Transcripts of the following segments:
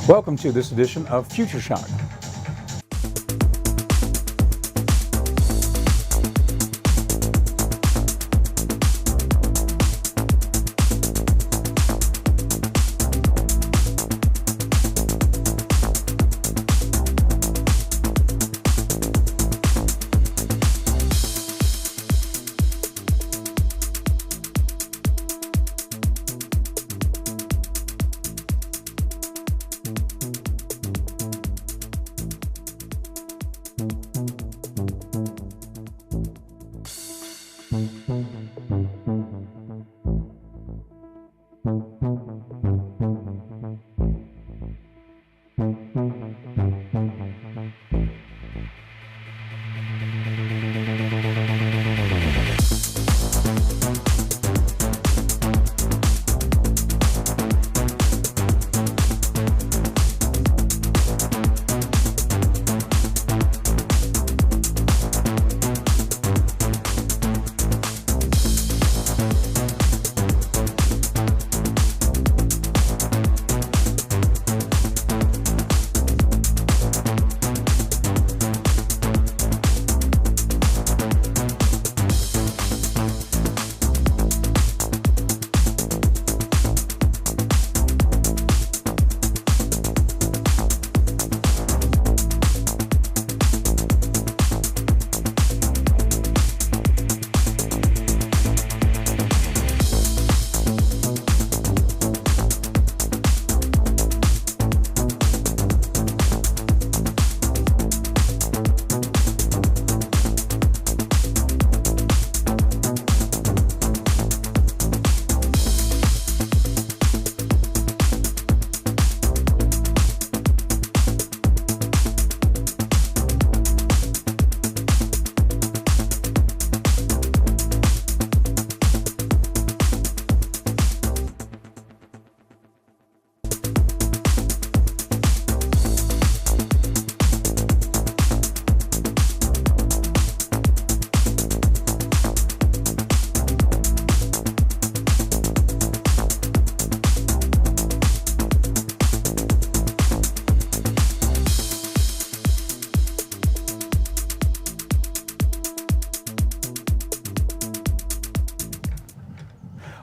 Welcome to this edition of Future Shock.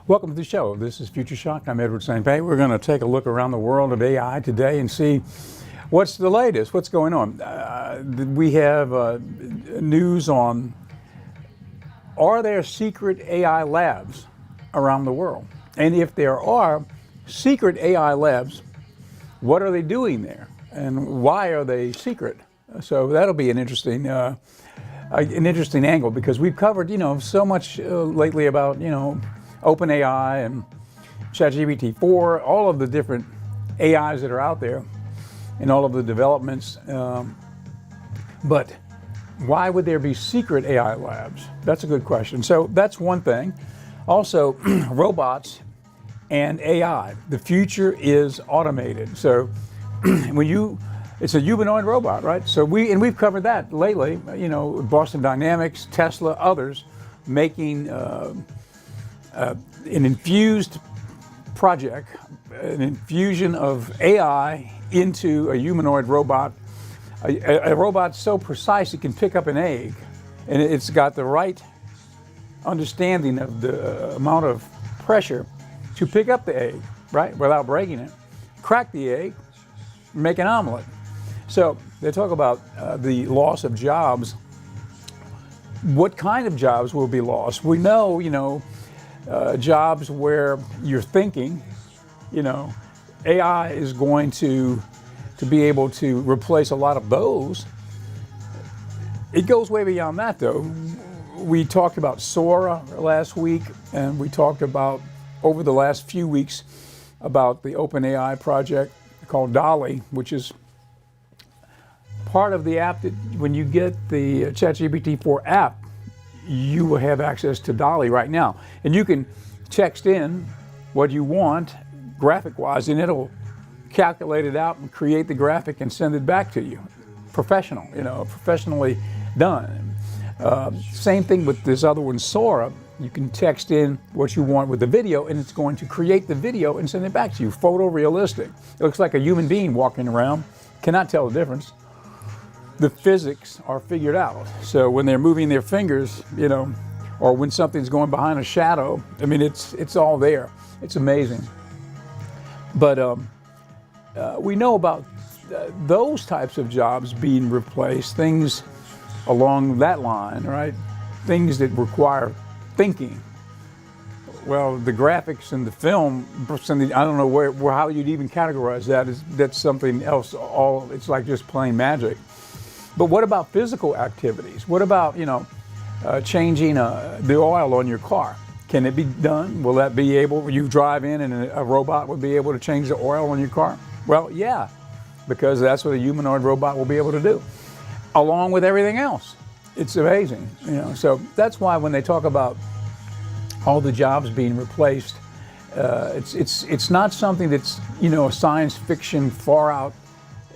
Welcome to the show. This is Future Shock. I'm Edward St. Pé. We're going to take a look around the world of AI today and see what's the latest, what's going on. We have news on, are there secret AI labs around the world? And if there are secret AI labs, what are they doing there? And why are they secret? So that'll be an interesting angle, because we've covered, so much lately about, OpenAI and ChatGPT-4, all of the different AIs that are out there and all of the developments. But why would there be secret AI labs? That's a good question. So that's one thing. Also, robots and AI. The future is automated. So it's a humanoid robot, right? So we've covered that lately, Boston Dynamics, Tesla, others making an infused project, an infusion of AI into a humanoid robot, a robot so precise it can pick up an egg, and it's got the right understanding of the amount of pressure to pick up the egg, right, without breaking it, crack the egg, make an omelet. So they talk about the loss of jobs. What kind of jobs will be lost? We know, jobs where you're thinking, AI is going to be able to replace a lot of those. It goes way beyond that, though. We talked about Sora last week, and we talked about, over the last few weeks, about the OpenAI project called DALL-E, which is part of the app that when you get the ChatGPT-4 app, you will have access to DALL-E right now. And you can text in what you want graphic-wise, and it'll calculate it out and create the graphic and send it back to you. Professionally done. Same thing with this other one, Sora. You can text in what you want with the video, and it's going to create the video and send it back to you. Photorealistic. It looks like a human being walking around. Cannot tell the difference. The physics are figured out. So when they're moving their fingers, you know, or when something's going behind a shadow, I mean, it's all there. It's amazing. But we know about those types of jobs being replaced, things along that line, right? Things that require thinking. Well, the graphics and the film, I don't know how you'd even categorize that. That's something else. It's like just plain magic. But what about physical activities? What about, you know, changing the oil on your car? Can it be done? Will that be able? You drive in and a robot would be able to change the oil on your car? Well, yeah, because that's what a humanoid robot will be able to do, along with everything else. It's amazing, you know. So that's why when they talk about all the jobs being replaced, it's not something that's, you know, a science fiction far out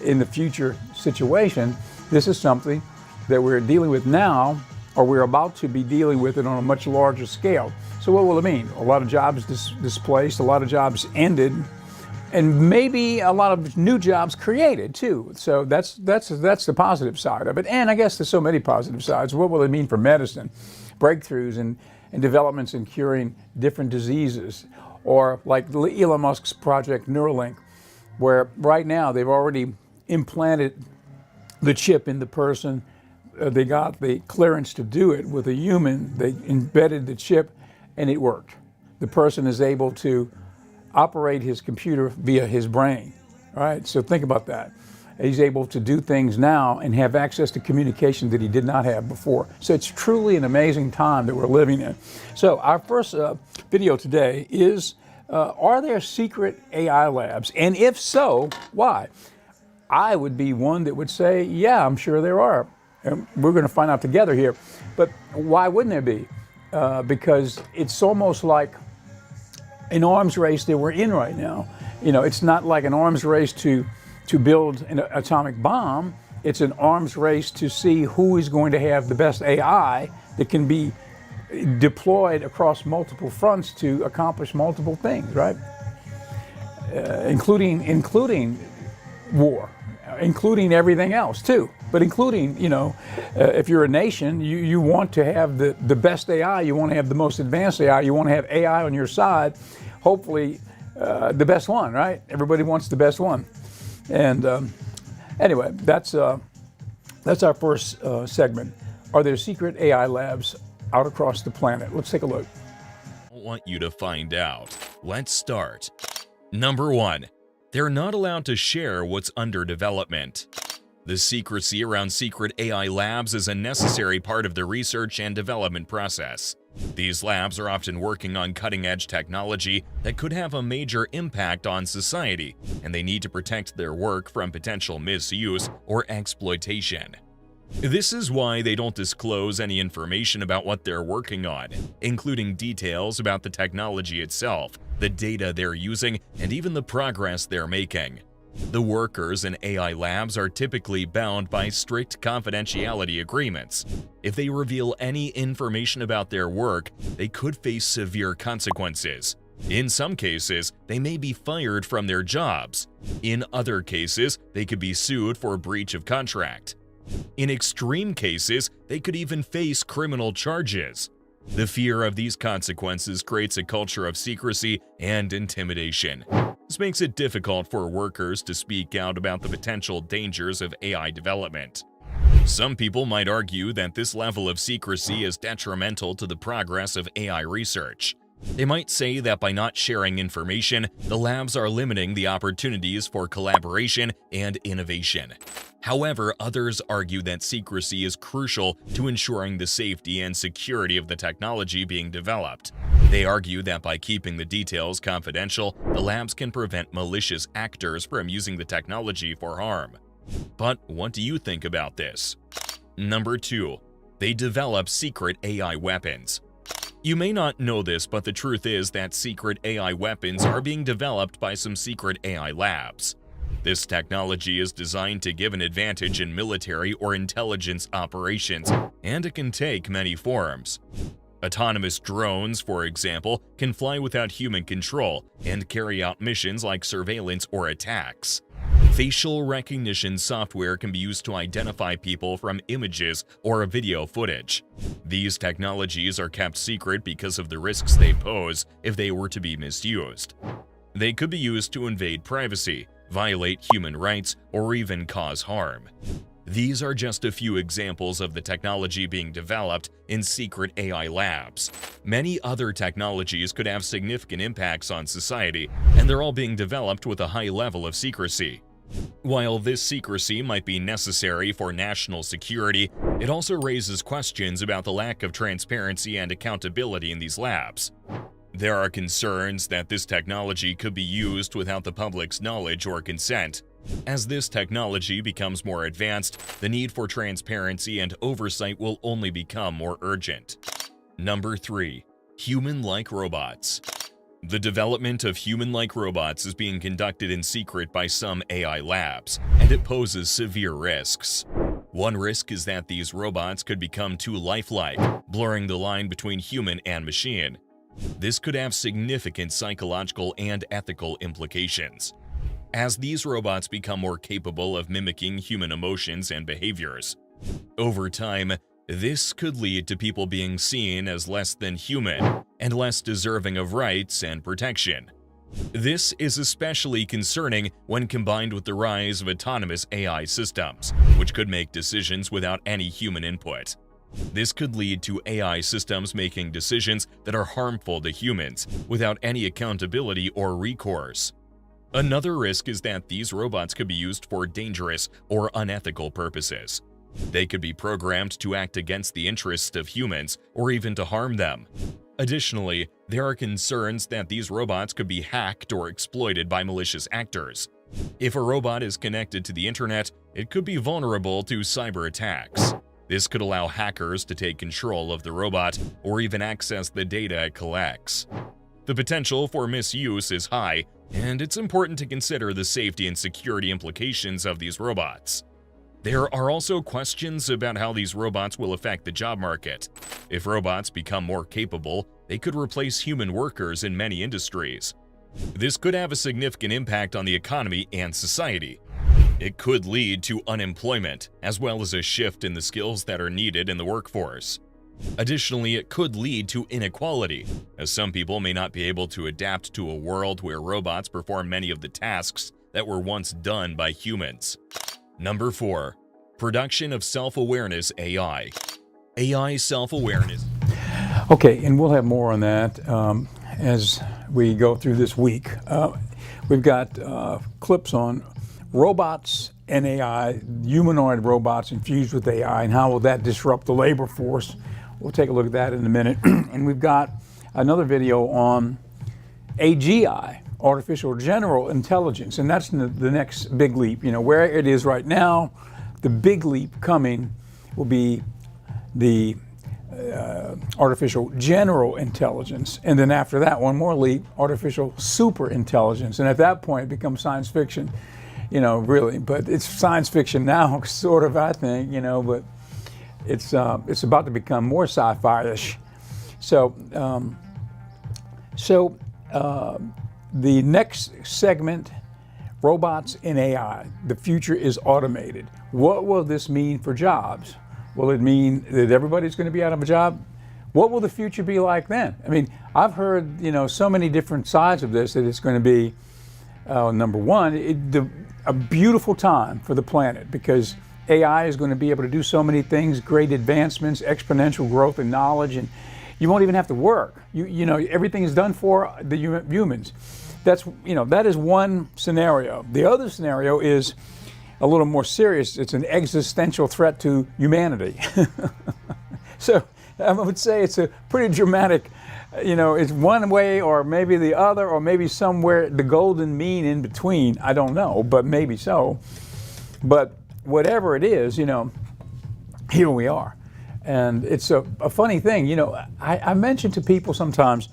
in the future situation. This is something that we're dealing with now, or we're about to be dealing with it on a much larger scale. So what will it mean? A lot of jobs displaced, a lot of jobs ended, and maybe a lot of new jobs created too. So that's the positive side of it. And I guess there's so many positive sides. What will it mean for medicine? Breakthroughs and developments in curing different diseases, or like Elon Musk's project Neuralink, where right now they've already implanted the chip in the person. They got the clearance to do it with a human. They embedded the chip and it worked. The person is able to operate his computer via his brain, all right? So think about that. He's able to do things now and have access to communication that he did not have before. So it's truly an amazing time that we're living in. So our first video today is, are there secret AI labs? And if so, why? I would be one that would say, yeah, I'm sure there are. And we're going to find out together here. But why wouldn't there be? Because it's almost like an arms race that we're in right now. You know, it's not like an arms race to build an atomic bomb. It's an arms race to see who is going to have the best AI that can be deployed across multiple fronts to accomplish multiple things, right? Including war, including everything else too. But including, you know, if you're a nation, you want to have the best AI, you want to have the most advanced AI, you want to have AI on your side, hopefully the best one, right? Everybody wants the best one. And anyway, that's our first segment. Are there secret AI labs out across the planet? Let's take a look. I want you to find out. Let's start. Number 1. They're not allowed to share what's under development. The secrecy around secret AI labs is a necessary part of the research and development process. These labs are often working on cutting-edge technology that could have a major impact on society, and they need to protect their work from potential misuse or exploitation. This is why they don't disclose any information about what they're working on, including details about the technology itself, the data they're using, and even the progress they're making. The workers in AI labs are typically bound by strict confidentiality agreements. If they reveal any information about their work, they could face severe consequences. In some cases, they may be fired from their jobs. In other cases, they could be sued for breach of contract. In extreme cases, they could even face criminal charges. The fear of these consequences creates a culture of secrecy and intimidation. This makes it difficult for workers to speak out about the potential dangers of AI development. Some people might argue that this level of secrecy is detrimental to the progress of AI research. They might say that by not sharing information, the labs are limiting the opportunities for collaboration and innovation. However, others argue that secrecy is crucial to ensuring the safety and security of the technology being developed. They argue that by keeping the details confidential, the labs can prevent malicious actors from using the technology for harm. But what do you think about this? Number 2. They develop secret AI weapons. You may not know this, but the truth is that secret AI weapons are being developed by some secret AI labs. This technology is designed to give an advantage in military or intelligence operations, and it can take many forms. Autonomous drones, for example, can fly without human control and carry out missions like surveillance or attacks. Facial recognition software can be used to identify people from images or video footage. These technologies are kept secret because of the risks they pose if they were to be misused. They could be used to invade privacy, violate human rights, or even cause harm. These are just a few examples of the technology being developed in secret AI labs. Many other technologies could have significant impacts on society, and they're all being developed with a high level of secrecy. While this secrecy might be necessary for national security, it also raises questions about the lack of transparency and accountability in these labs. There are concerns that this technology could be used without the public's knowledge or consent. As this technology becomes more advanced, the need for transparency and oversight will only become more urgent. Number 3. Human-like robots. The development of human-like robots is being conducted in secret by some AI labs, and it poses severe risks. One risk is that these robots could become too lifelike, blurring the line between human and machine. This could have significant psychological and ethical implications. As these robots become more capable of mimicking human emotions and behaviors, over time, this could lead to people being seen as less than human and less deserving of rights and protection. This is especially concerning when combined with the rise of autonomous AI systems, which could make decisions without any human input. This could lead to AI systems making decisions that are harmful to humans without any accountability or recourse. Another risk is that these robots could be used for dangerous or unethical purposes. They could be programmed to act against the interests of humans or even to harm them. Additionally, there are concerns that these robots could be hacked or exploited by malicious actors. If a robot is connected to the internet, it could be vulnerable to cyber attacks. This could allow hackers to take control of the robot or even access the data it collects. The potential for misuse is high, and it's important to consider the safety and security implications of these robots. There are also questions about how these robots will affect the job market. If robots become more capable, they could replace human workers in many industries. This could have a significant impact on the economy and society. It could lead to unemployment, as well as a shift in the skills that are needed in the workforce. Additionally, it could lead to inequality, as some people may not be able to adapt to a world where robots perform many of the tasks that were once done by humans. Number 4. Production of self-awareness AI. AI self-awareness. Okay, and we'll have more on that as we go through this week. We've got clips on robots and AI, humanoid robots infused with AI, and how will that disrupt the labor force. We'll take a look at that in a minute. And we've got another video on AGI, artificial general intelligence, and that's the next big leap. You know, where it is right now, the big leap coming will be the artificial general intelligence, and then after that, one more leap, artificial super intelligence. And at that point, it becomes science fiction, you know, really. But it's science fiction now, sort of, I think, you know, but it's about to become more sci-fi-ish. So, the next segment, robots and AI. The future is automated. What will this mean for jobs? Will it mean that everybody's going to be out of a job? What will the future be like then? I mean, I've heard, you know, so many different sides of this that it's going to be, number one, a beautiful time for the planet, because AI is going to be able to do so many things, great advancements, exponential growth in knowledge, and you won't even have to work. You know, everything is done for the humans. That's, you know, that is one scenario. The other scenario is a little more serious. It's an existential threat to humanity. So I would say it's a pretty dramatic, you know, it's one way or maybe the other, or maybe somewhere the golden mean in between. I don't know, but maybe so. But whatever it is, you know, here we are. And it's a funny thing, you know, I mention to people sometimes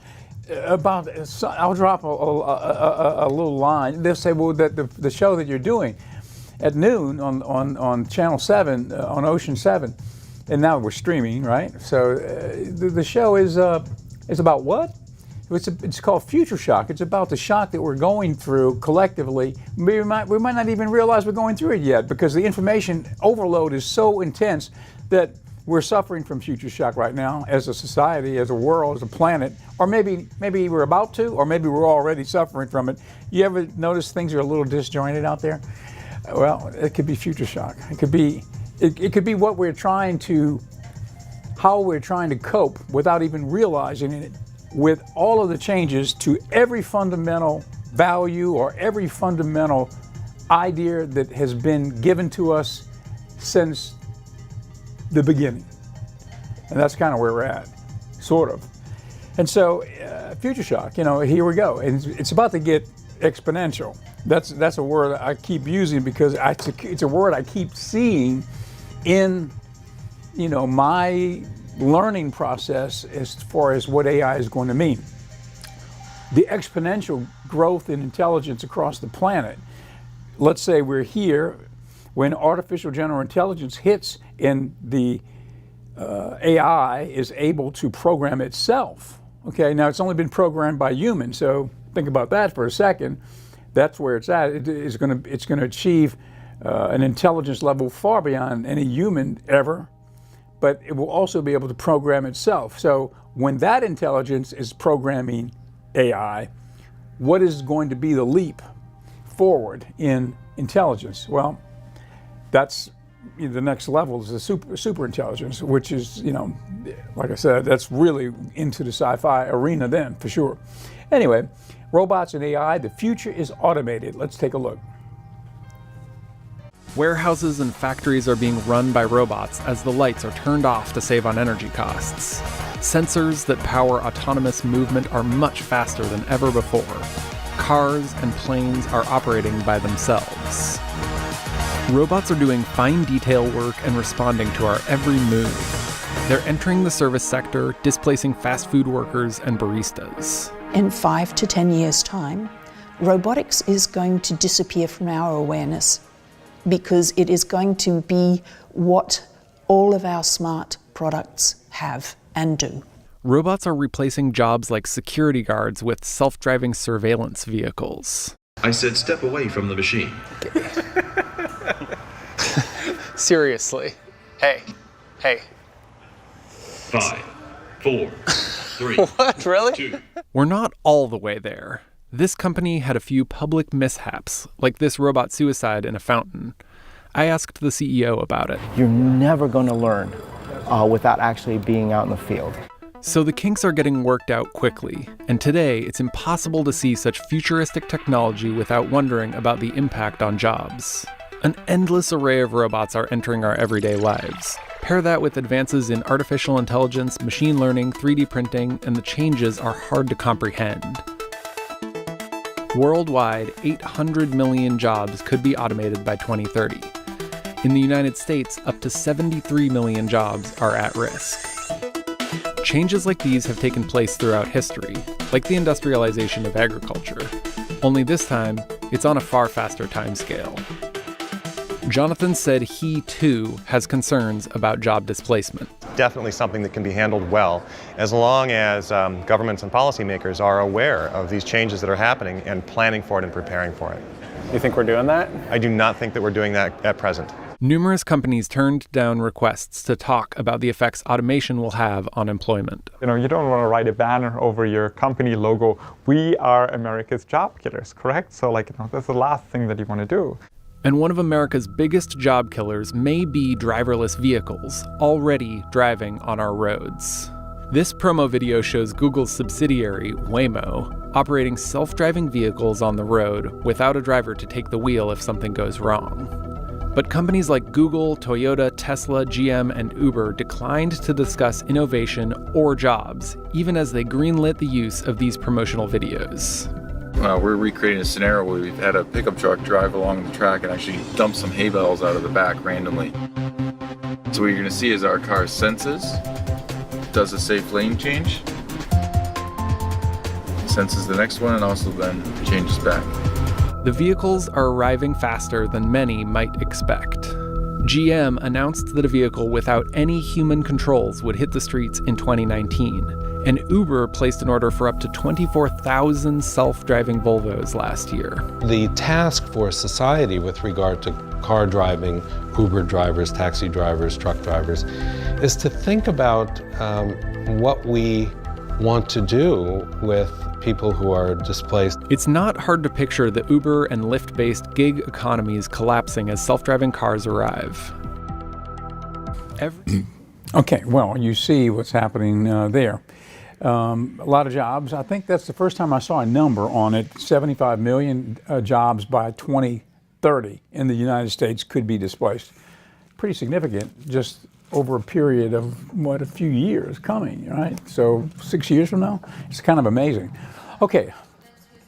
about, I'll drop a little line. They'll say, well, that the show that you're doing at noon on Channel 7, on Ocean 7, and now we're streaming, right? So the show is about what? It's called Future Shock. It's about the shock that we're going through collectively. We might not even realize we're going through it yet because the information overload is so intense that we're suffering from future shock right now as a society, as a world, as a planet, or maybe we're about to, or maybe we're already suffering from it. You ever notice things are a little disjointed out there? Well, it could be future shock. It could be how we're trying to cope without even realizing it, with all of the changes to every fundamental value or every fundamental idea that has been given to us since the beginning. And that's kind of where we're at, sort of. And so, future shock, here we go. And it's about to get exponential. That's a word I keep using because it's a word I keep seeing in, my learning process as far as what AI is going to mean. The exponential growth in intelligence across the planet. Let's say we're here when artificial general intelligence hits and the AI is able to program itself. Okay, now it's only been programmed by humans, so think about that for a second. That's where it's at. It's going to achieve an intelligence level far beyond any human ever, but it will also be able to program itself. So when that intelligence is programming AI, what is going to be the leap forward in intelligence? Well, that's the next level is the super intelligence, which is, like I said, that's really into the sci-fi arena then, for sure. Anyway, robots and AI, the future is automated. Let's take a look. Warehouses and factories are being run by robots as the lights are turned off to save on energy costs. Sensors that power autonomous movement are much faster than ever before. Cars and planes are operating by themselves. Robots are doing fine detail work and responding to our every move. They're entering the service sector, displacing fast food workers and baristas. In 5 to 10 years' time, robotics is going to disappear from our awareness because it is going to be what all of our smart products have and do. Robots are replacing jobs like security guards with self-driving surveillance vehicles. I said step away from the machine. Seriously. Hey. 5, 4, 3. What, really? 2. We're not all the way there. This company had a few public mishaps, like this robot suicide in a fountain. I asked the CEO about it. You're never going to learn without actually being out in the field. So the kinks are getting worked out quickly, and today it's impossible to see such futuristic technology without wondering about the impact on jobs. An endless array of robots are entering our everyday lives. Pair that with advances in artificial intelligence, machine learning, 3D printing, and the changes are hard to comprehend. Worldwide, 800 million jobs could be automated by 2030. In the United States, up to 73 million jobs are at risk. Changes like these have taken place throughout history, like the industrialization of agriculture. Only this time, it's on a far faster timescale. Jonathan said he, too, has concerns about job displacement. Definitely something that can be handled well, as long as governments and policymakers are aware of these changes that are happening and planning for it and preparing for it. You think we're doing that? I do not think that we're doing that at present. Numerous companies turned down requests to talk about the effects automation will have on employment. You don't want to write a banner over your company logo, "We are America's job killers," correct? So that's the last thing that you want to do. And one of America's biggest job killers may be driverless vehicles, already driving on our roads. This promo video shows Google's subsidiary, Waymo, operating self-driving vehicles on the road without a driver to take the wheel if something goes wrong. But companies like Google, Toyota, Tesla, GM, and Uber declined to discuss innovation or jobs, even as they greenlit the use of these promotional videos. We're recreating a scenario where we've had a pickup truck drive along the track and actually dump some hay bales out of the back randomly. So what you're going to see is our car senses, does a safe lane change, senses the next one, and also then changes back. The vehicles are arriving faster than many might expect. GM announced that a vehicle without any human controls would hit the streets in 2019, and Uber placed an order for up to 24,000 self-driving Volvos last year. The task for society with regard to car driving, Uber drivers, taxi drivers, truck drivers, is to think about what we want to do with people who are displaced. It's not hard to picture the Uber and Lyft-based gig economies collapsing as self-driving cars arrive. Okay, well, you see what's happening there. A lot of jobs. I think that's the first time I saw a number on it. 75 million jobs by 2030 in the United States could be displaced. Pretty significant, just over a period of, a few years coming, right? So 6 years from now, it's kind of amazing. Okay,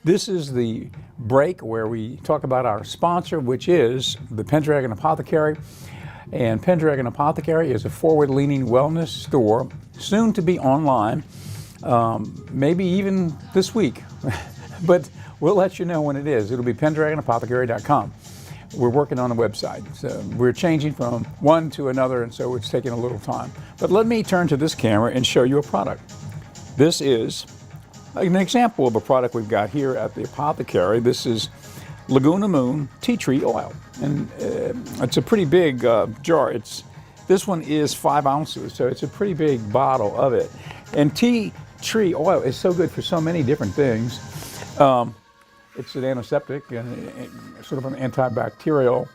this is the break where we talk about our sponsor, which is the Pendragon Apothecary. And Pendragon Apothecary is a forward-leaning wellness store, soon to be online, maybe even this week. But we'll let you know when it is. It'll be pendragonapothecary.com. We're working on a website. So we're changing from one to another, and so it's taking a little time. But let me turn to this camera and show you a product. This is an example of a product we've got here at the Apothecary. This is Laguna Moon tea tree oil, and it's a pretty big jar. This one is 5 ounces, so it's a pretty big bottle of it. And tea tree oil is so good for so many different things. It's an antiseptic and sort of an antibacterial,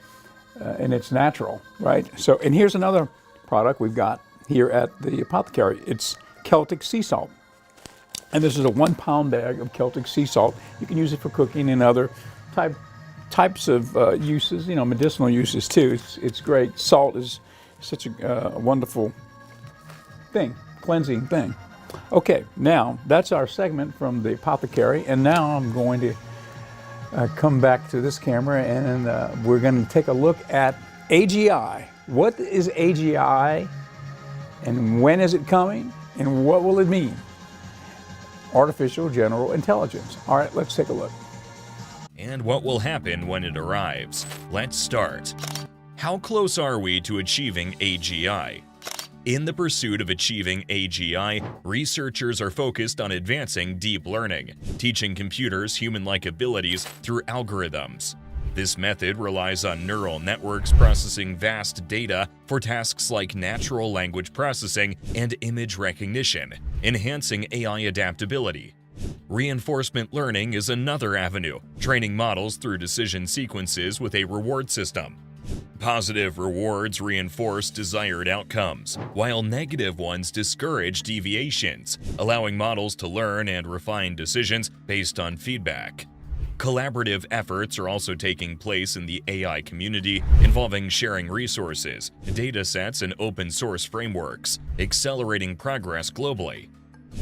and it's natural, right? So, and here's another product we've got here at the Apothecary. It's Celtic sea salt. And this is a 1 pound bag of Celtic sea salt. You can use it for cooking and other types of uses, medicinal uses too. It's great. Salt is such a wonderful thing, cleansing thing. Okay, now that's our segment from the Apothecary, and now I'm going to come back to this camera, and we're going to take a look at AGI. What is AGI, and when is it coming, and what will it mean? Artificial General Intelligence. All right, let's take a look. And what will happen when it arrives? Let's start. How close are we to achieving AGI? In the pursuit of achieving AGI, researchers are focused on advancing deep learning, teaching computers human-like abilities through algorithms. This method relies on neural networks processing vast data for tasks like natural language processing and image recognition, enhancing AI adaptability. Reinforcement learning is another avenue, training models through decision sequences with a reward system. Positive rewards reinforce desired outcomes, while negative ones discourage deviations, allowing models to learn and refine decisions based on feedback. Collaborative efforts are also taking place in the AI community, involving sharing resources, data sets, and open source frameworks, accelerating progress globally.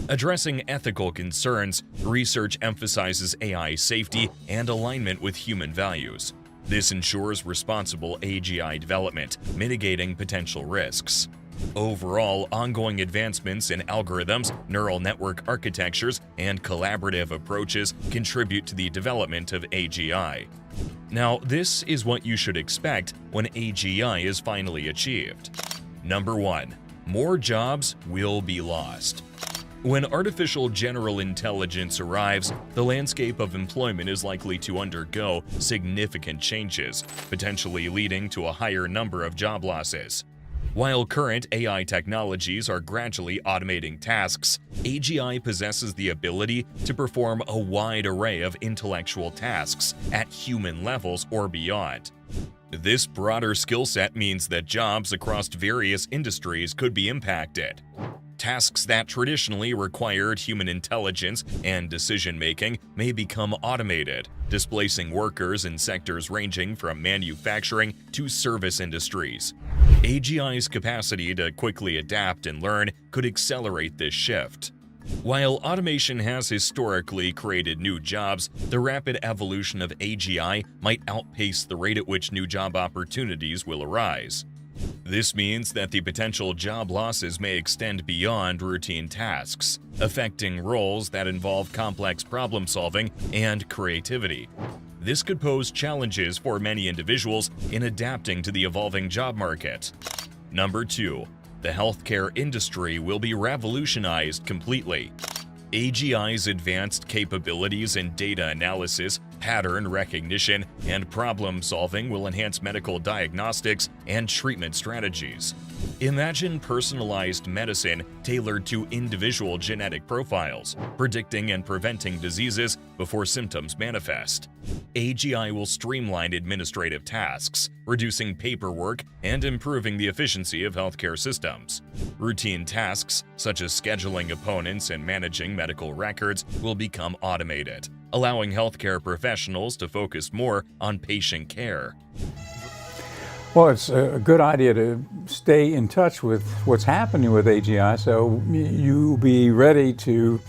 Addressing ethical concerns, research emphasizes AI safety and alignment with human values. This ensures responsible AGI development, mitigating potential risks. Overall, ongoing advancements in algorithms, neural network architectures, and collaborative approaches contribute to the development of AGI. Now, this is what you should expect when AGI is finally achieved. Number 1. More jobs will be lost. When artificial general intelligence arrives, the landscape of employment is likely to undergo significant changes, potentially leading to a higher number of job losses. While current AI technologies are gradually automating tasks, AGI possesses the ability to perform a wide array of intellectual tasks at human levels or beyond. This broader skill set means that jobs across various industries could be impacted. Tasks that traditionally required human intelligence and decision-making may become automated, displacing workers in sectors ranging from manufacturing to service industries. AGI's capacity to quickly adapt and learn could accelerate this shift. While automation has historically created new jobs, the rapid evolution of AGI might outpace the rate at which new job opportunities will arise. This means that the potential job losses may extend beyond routine tasks, affecting roles that involve complex problem-solving and creativity. This could pose challenges for many individuals in adapting to the evolving job market. Number 2. The healthcare industry will be revolutionized completely. AGI's advanced capabilities in data analysis, pattern recognition, and problem solving will enhance medical diagnostics and treatment strategies. Imagine personalized medicine tailored to individual genetic profiles, predicting and preventing diseases before symptoms manifest. AGI will streamline administrative tasks, reducing paperwork and improving the efficiency of healthcare systems. Routine tasks, such as scheduling appointments and managing medical records, will become automated, allowing healthcare professionals to focus more on patient care. Well, it's a good idea to stay in touch with what's happening with AGI, so you'll be ready to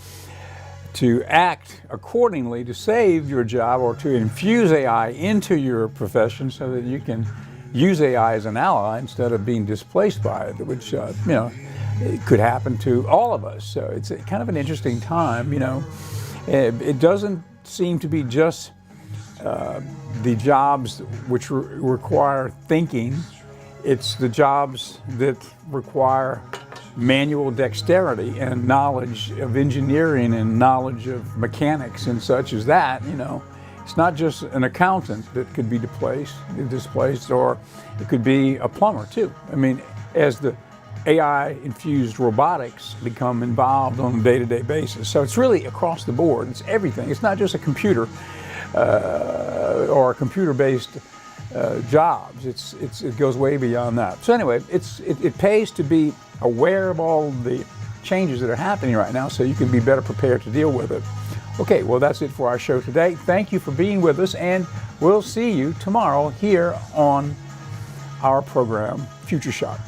act accordingly to save your job or to infuse AI into your profession so that you can use AI as an ally instead of being displaced by it, which it could happen to all of us. So it's kind of an interesting time. It doesn't seem to be just the jobs which require thinking. It's the jobs that require manual dexterity and knowledge of engineering and knowledge of mechanics and such as that. It's not just an accountant that could be displaced, or it could be a plumber too. I mean, as the AI-infused robotics become involved on a day-to-day basis. So it's really across the board. It's everything. It's not just a computer or computer-based jobs. It goes way beyond that. So anyway, it pays to be aware of all the changes that are happening right now so you can be better prepared to deal with it. Okay, well, that's it for our show today. Thank you for being with us, and we'll see you tomorrow here on our program, Future Shock.